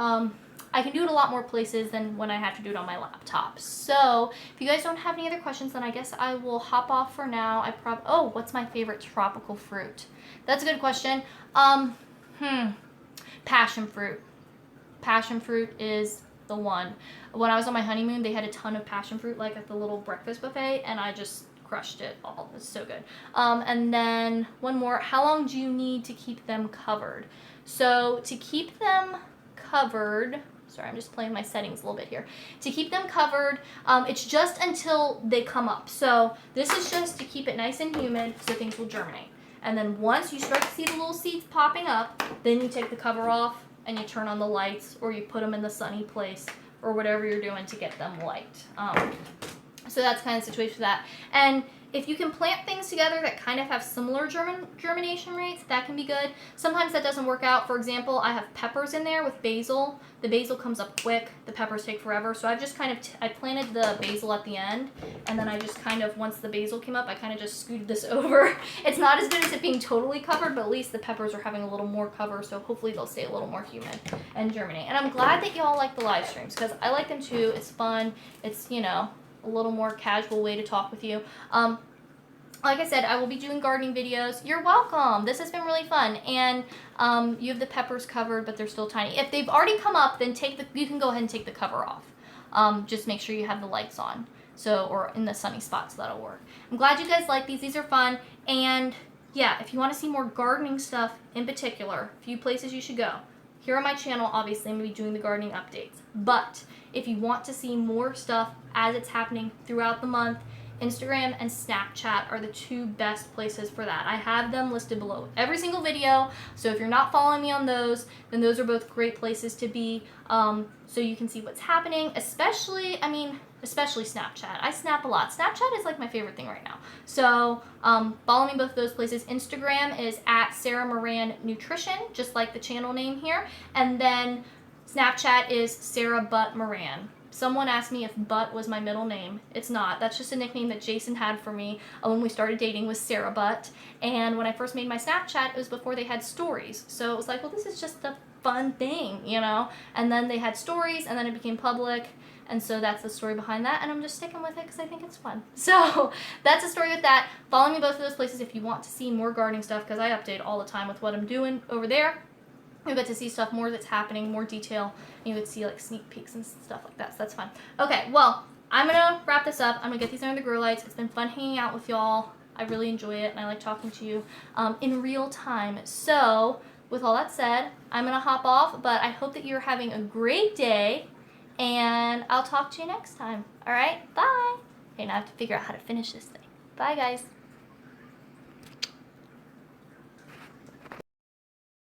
I can do it a lot more places than when I have to do it on my laptop. So if you guys don't have any other questions, then I guess I will hop off for now. Oh, what's my favorite tropical fruit? That's a good question. Passion fruit. Passion fruit is the one. When I was on my honeymoon, they had a ton of passion fruit, like at the little breakfast buffet, and I just crushed it all. It's so good. And then one more. How long do you need to keep them covered? So to keep them covered, sorry, I'm just playing my settings a little bit here. To keep them covered, it's just until they come up. So this is just to keep it nice and humid so things will germinate. And then once you start to see the little seeds popping up, then you take the cover off and you turn on the lights, or you put them in the sunny place, or whatever you're doing to get them light. So that's kind of the situation for that. And if you can plant things together that kind of have similar germination rates, that can be good. Sometimes that doesn't work out. For example, I have peppers in there with basil. The basil comes up quick. The peppers take forever. So I've just kind of, I planted the basil at the end, and then I just kind of, once the basil came up, I kind of just scooted this over. It's not as good as it being totally covered, but at least the peppers are having a little more cover, so hopefully they'll stay a little more humid and germinate. And I'm glad that y'all like the live streams, because I like them too. It's fun. It's, you know, a little more casual way to talk with you. Like I said, I will be doing gardening videos. You're welcome. This has been really fun. And you have the peppers covered, but they're still tiny. If they've already come up, then you can go ahead and take the cover off. Just make sure you have the lights on, or in the sunny spots, that'll work. I'm glad you guys like these. These are fun. And yeah, if you want to see more gardening stuff in particular, a few places you should go. Here on my channel, obviously, I'm going to be doing the gardening updates. But if you want to see more stuff as it's happening throughout the month, Instagram and Snapchat are the two best places for that. I have them listed below every single video, so if you're not following me on those, then those are both great places to be, so you can see what's happening, especially Snapchat. I snap a lot. Snapchat is like my favorite thing right now. So follow me both those places. Instagram is at Sarah Moran Nutrition, just like the channel name here, and then Snapchat is Sarah Butt Moran. Someone asked me if Butt was my middle name. It's not. That's just a nickname that Jason had for me when we started dating, was Sarah Butt. And when I first made my Snapchat, it was before they had stories. So it was like, well, this is just a fun thing, you know? And then they had stories, and then it became public. And so that's the story behind that, and I'm just sticking with it because I think it's fun. So that's the story with that. Follow me both of those places if you want to see more gardening stuff, because I update all the time with what I'm doing over there. You'll get to see stuff more that's happening, more detail, and you would see like sneak peeks and stuff like that, so that's fun. Okay, well, I'm going to wrap this up. I'm going to get these under the grow lights. It's been fun hanging out with y'all. I really enjoy it, and I like talking to you in real time. So with all that said, I'm going to hop off, but I hope that you're having a great day, and I'll talk to you next time. All right, bye. Okay, now I have to figure out how to finish this thing. Bye, guys.